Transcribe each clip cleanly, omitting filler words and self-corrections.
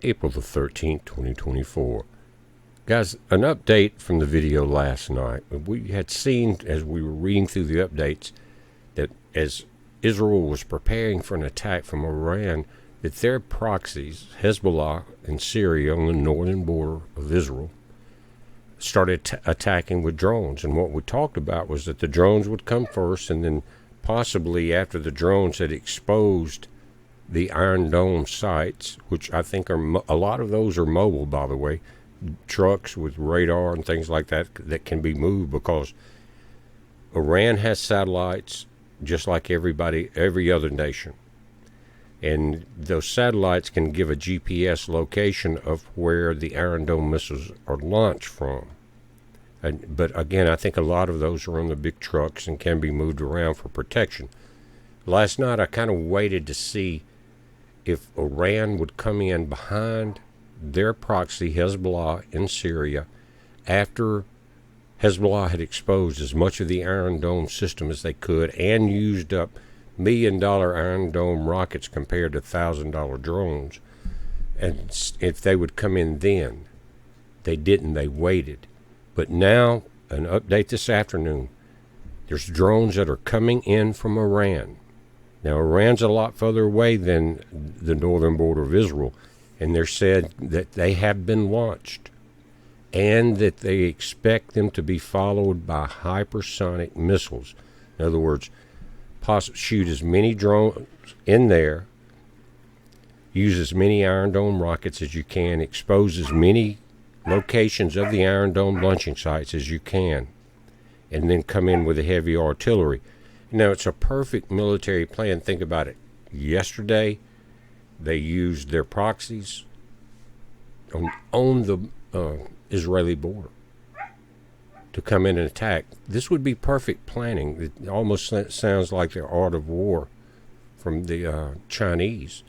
April the 13th, 2024. Guys, an update from the video last night. We had seen, as we were reading through the updates, that as Israel was preparing for an attack from Iran, that their proxies, Hezbollah in Syria on the northern border of Israel, started attacking with drones. And what we talked about was that the drones would come first, and then possibly after the drones had exposed the Iron Dome sites, which I think are a lot of those are mobile, by the way, trucks with radar and things like that that can be moved, because Iran has satellites just like every other nation. And those satellites can give a GPS location of where the Iron Dome missiles are launched from. But again, I think a lot of those are on the big trucks and can be moved around for protection. Last night I kind of waited to see if Iran would come in behind their proxy, Hezbollah in Syria, after Hezbollah had exposed as much of the Iron Dome system as they could and used up $1 million Iron Dome rockets compared to $1,000 drones. And if they would come in then. They didn't. They waited. But now, an update this afternoon, there's drones that are coming in from Iran. Now, Iran's a lot further away than the northern border of Israel, and they're said that they have been launched and that they expect them to be followed by hypersonic missiles. In other words, shoot as many drones in there, use as many Iron Dome rockets as you can, expose as many locations of the Iron Dome launching sites as you can, and then come in with the heavy artillery. Now, it's a perfect military plan. Think about it. Yesterday, they used their proxies on the Israeli border to come in and attack. This would be perfect planning. It almost sounds like the art of war from the Chinese.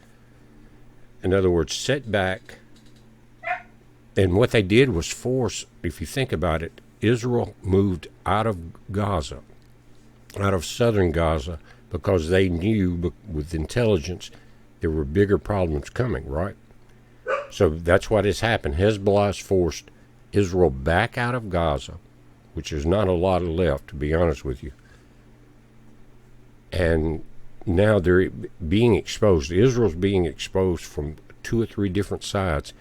In other words, set back. And what they did was force, if you think about it, Israel moved out of Gaza, out of southern Gaza, because they knew with intelligence there were bigger problems coming, right? So that's what has happened. Hezbollah has forced Israel back out of Gaza, which is not a lot left, to be honest with you. And now they're being exposed. Israel's being exposed from 2 or 3 different sides.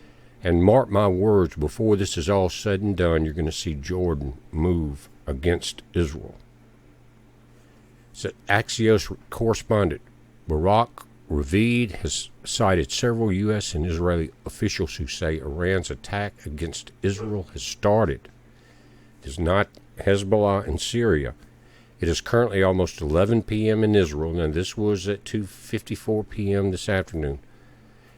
And mark my words, before this is all said and done, you're going to see Jordan move against Israel. So Axios correspondent Barak Ravid has cited several U.S. and Israeli officials who say Iran's attack against Israel has started. It is not Hezbollah in Syria. It is currently almost 11 p.m. in Israel, and this was at 2:54 p.m. this afternoon.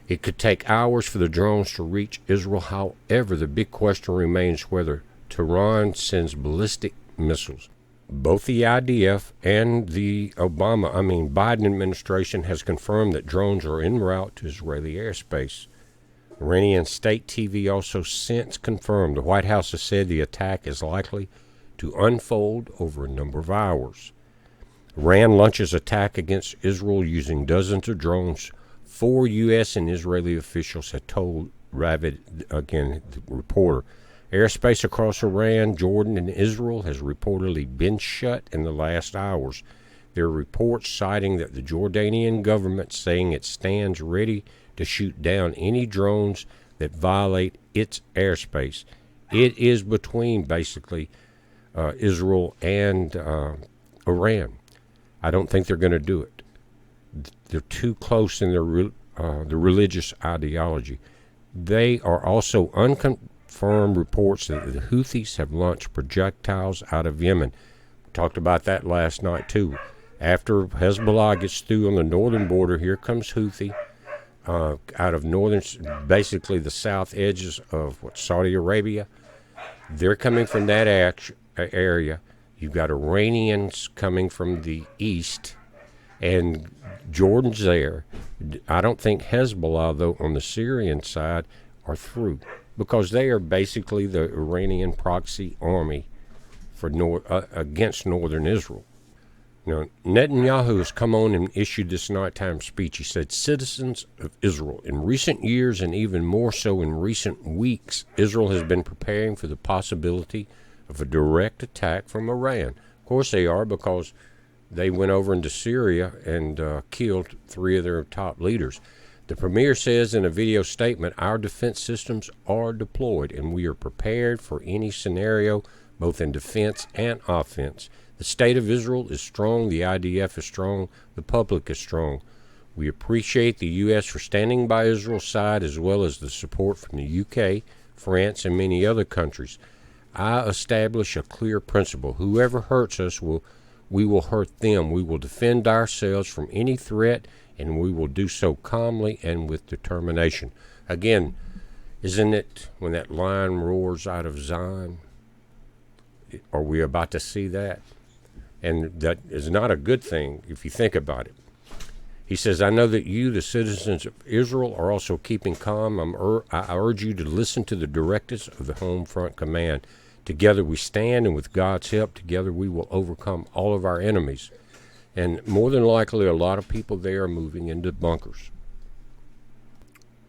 It could take hours for the drones to reach Israel. However, the big question remains whether Tehran sends ballistic missiles. Both the IDF and the Biden administration has confirmed that drones are en route to Israeli airspace. Iranian state TV also since confirmed. The White House has said the attack is likely to unfold over a number of hours. Iran launches attack against Israel using dozens of drones. 4 U.S. and Israeli officials have told Ravid, again, the reporter. Airspace across Iran, Jordan, and Israel has reportedly been shut in the last hours. There are reports citing that the Jordanian government saying it stands ready to shoot down any drones that violate its airspace. It is between, basically, Israel and Iran. I don't think they're going to do it. They're too close in their the religious ideology. They are also unconfirmed reports that the Houthis have launched projectiles out of Yemen. We talked about that last night too. After Hezbollah gets through on the northern border, here comes Houthi out of northern, basically the south edges of Saudi Arabia. They're coming from that area. You've got Iranians coming from the east, and Jordan's there. I don't think Hezbollah, though, on the Syrian side are through, because they are basically the Iranian proxy army for against northern Israel. Netanyahu has come on and issued this nighttime speech. He said, citizens of Israel, in recent years and even more so in recent weeks, Israel has been preparing for the possibility of a direct attack from Iran. Of course they are, because they went over into Syria and killed 3 of their top leaders. The premier says in a video statement, our defense systems are deployed and we are prepared for any scenario, both in defense and offense. The state of Israel is strong, the IDF is strong, the public is strong. We appreciate the U.S. for standing by Israel's side, as well as the support from the UK, France, and many other countries. I establish a clear principle. Whoever hurts us, we will hurt them. We will defend ourselves from any threat, and we will do so calmly and with determination. Again, isn't it when that lion roars out of Zion? Are we about to see that? And that is not a good thing if you think about it. He says, I know that you, the citizens of Israel, are also keeping calm. I urge you to listen to the directives of the Home Front Command. Together we stand, and with God's help, together we will overcome all of our enemies. And more than likely, a lot of people there are moving into bunkers.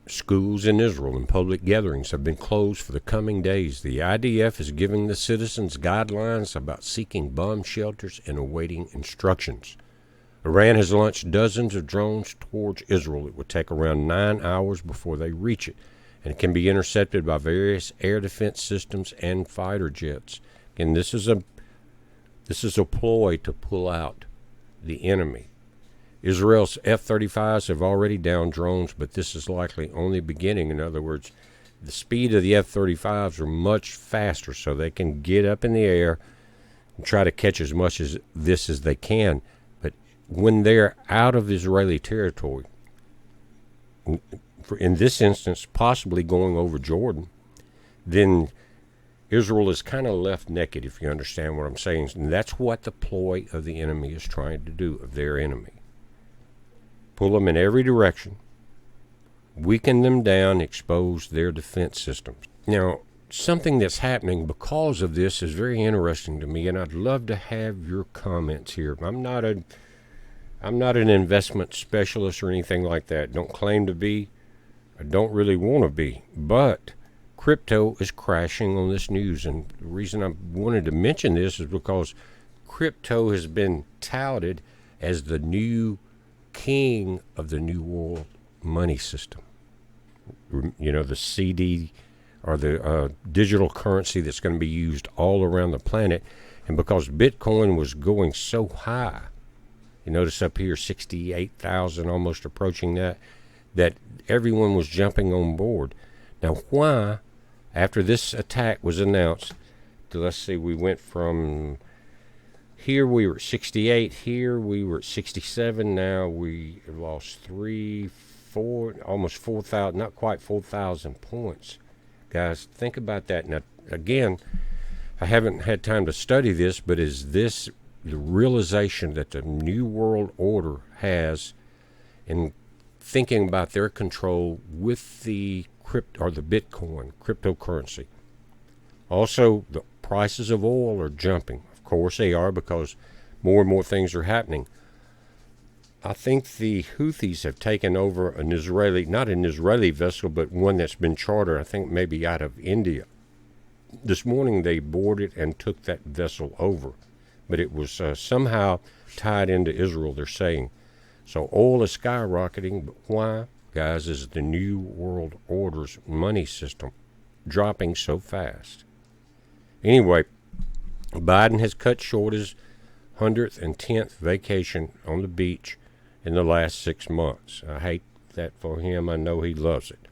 Schools in Israel and public gatherings have been closed for the coming days. The IDF is giving the citizens guidelines about seeking bomb shelters and awaiting instructions. Iran has launched dozens of drones towards Israel. It will take around 9 hours before they reach it, and it can be intercepted by various air defense systems and fighter jets. And this is a ploy to pull out the enemy. Israel's F-35s have already downed drones, but this is likely only beginning. In other words, the speed of the F-35s are much faster, so they can get up in the air and try to catch as much as this as they can. But when they're out of Israeli territory, in this instance, possibly going over Jordan, then Israel is kind of left naked, if you understand what I'm saying. And that's what the ploy of the enemy is trying to do, of their enemy. Pull them in every direction, weaken them down, expose their defense systems. Now, something that's happening because of this is very interesting to me, and I'd love to have your comments here. I'm not an investment specialist or anything like that. Don't claim to be. I don't really want to be. But crypto is crashing on this news, and the reason I wanted to mention this is because crypto has been touted as the new king of the new world money system. You know, the CD, or the digital currency that's going to be used all around the planet. And because Bitcoin was going so high, you notice up here 68,000, almost approaching that everyone was jumping on board. Now, why, after this attack was announced, let's see, we went from here we were at 68, here we were at 67, now we lost 4, almost 4,000, not quite 4,000 points. Guys, think about that. Now, again, I haven't had time to study this, but is this the realization that the New World Order has in thinking about their control with the Bitcoin, cryptocurrency? Also, the prices of oil are jumping. Of course they are, because more and more things are happening. I think the Houthis have taken over not an Israeli vessel, but one that's been chartered, I think maybe out of India. This morning they boarded and took that vessel over, but it was somehow tied into Israel, they're saying. So oil is skyrocketing, but why, guys, is the New World Order's money system dropping so fast? Anyway, Biden has cut short his 100th and 10th vacation on the beach in the last 6 months. I hate that for him. I know he loves it.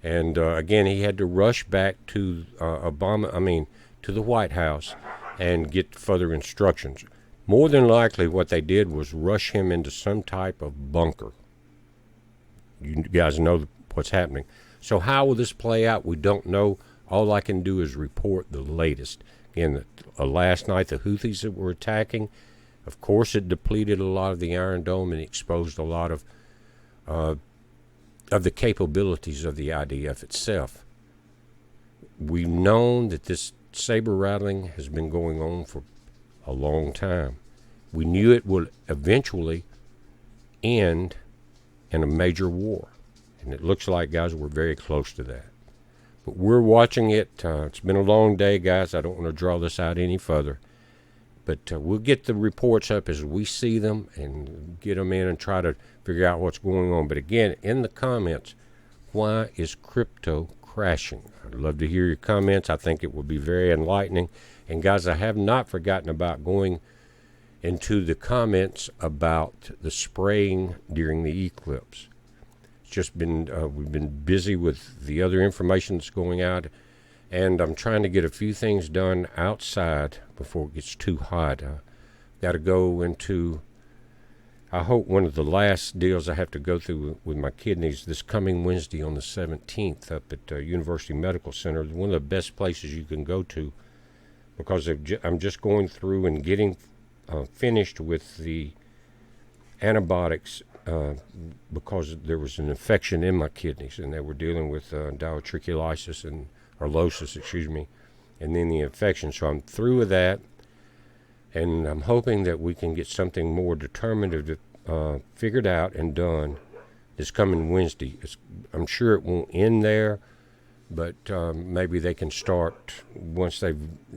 And again, he had to rush back to to the White House and get further instructions. More than likely, what they did was rush him into some type of bunker. You guys know what's happening. So how will this play out? We don't know. All I can do is report the latest. Again, last night the Houthis that were attacking, of course it depleted a lot of the Iron Dome and exposed a lot of the capabilities of the IDF itself. We've known that this saber rattling has been going on for a long time. We knew it would eventually end in a major war. And it looks like, guys, we're very close to that. But we're watching it. It's been a long day, guys. I don't want to draw this out any further. But we'll get the reports up as we see them and get them in and try to figure out what's going on. But again, in the comments, why is crypto crashing? I'd love to hear your comments. I think it will be very enlightening. And guys, I have not forgotten about going into the comments about the spraying during the eclipse. It's just been, we've been busy with the other information that's going out, and I'm trying to get a few things done outside before it gets too hot. Got to go into, I hope, one of the last deals I have to go through with my kidneys this coming Wednesday on the 17th up at University Medical Center, one of the best places you can go to, because I'm just going through and getting finished with the antibiotics because there was an infection in my kidneys, and they were dealing with diverticulitis and losis, and then the infection. So I'm through with that, and I'm hoping that we can get something more determinative figured out and done this coming Wednesday. I'm sure it won't end there, but maybe they can start once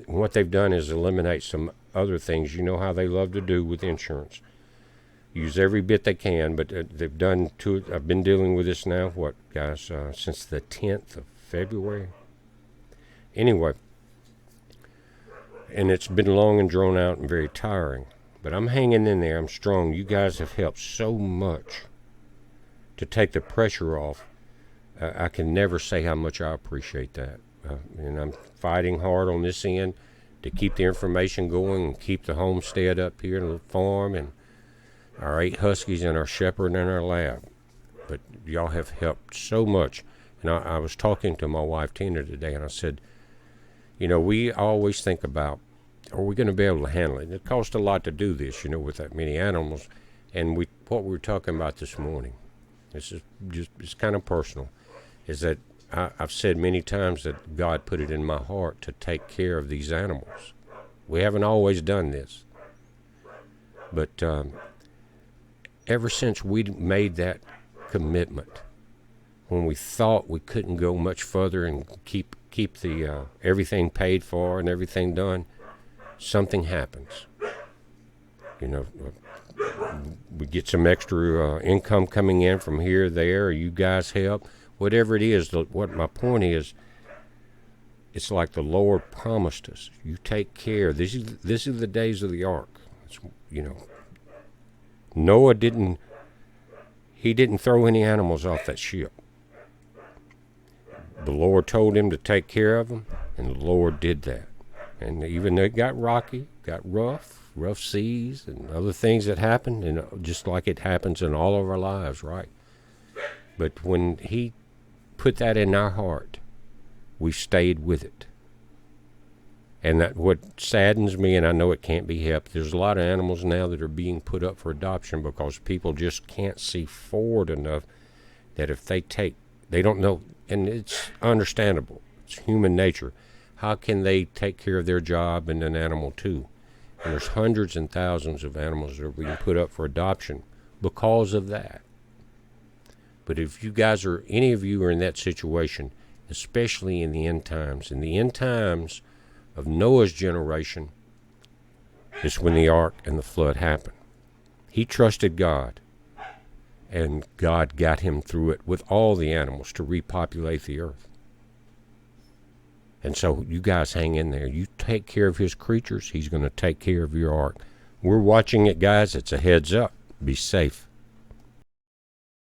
what they've done is eliminate some other things. You know how they love to do with insurance. Use every bit they can, but they've done two. I've been dealing with this now, what, guys, since the 10th of February? Anyway, and it's been long and drawn out and very tiring, but I'm hanging in there. I'm strong. You guys have helped so much to take the pressure off. I can never say how much I appreciate that. And I'm fighting hard on this end to keep the information going and keep the homestead up here and the farm and our 8 huskies and our shepherd and our lab. But y'all have helped so much. And I was talking to my wife Tina today, and I said, you know, we always think about, are we going to be able to handle it? And it costs a lot to do this, you know, with that many animals. And what we were talking about this morning, this is just, it's kind of personal, is that I've said many times that God put it in my heart to take care of these animals. We haven't always done this. But ever since we made that commitment, when we thought we couldn't go much further and keep the everything paid for and everything done, something happens. You know, we get some extra income coming in from here or there, or you guys help. Whatever it is, what my point is, it's like the Lord promised us. You take care. This is the days of the ark. It's, you know, Noah didn't throw any animals off that ship. The Lord told him to take care of them, and the Lord did that. And even though it got rocky, got rough seas and other things that happened, and just like it happens in all of our lives, right? But when he put that in our heart, we stayed with it. And that what saddens me, and I know it can't be helped, there's a lot of animals now that are being put up for adoption because people just can't see forward enough that if they don't know, and it's understandable, it's human nature. How can they take care of their job and an animal too? And there's hundreds and thousands of animals that are being put up for adoption because of that. But if you guys are, any of you are in that situation, especially in the end times of Noah's generation, is when the ark and the flood happened. He trusted God, and God got him through it with all the animals to repopulate the earth. And so you guys hang in there. You take care of his creatures, he's going to take care of your ark. We're watching it, guys. It's a heads up. Be safe.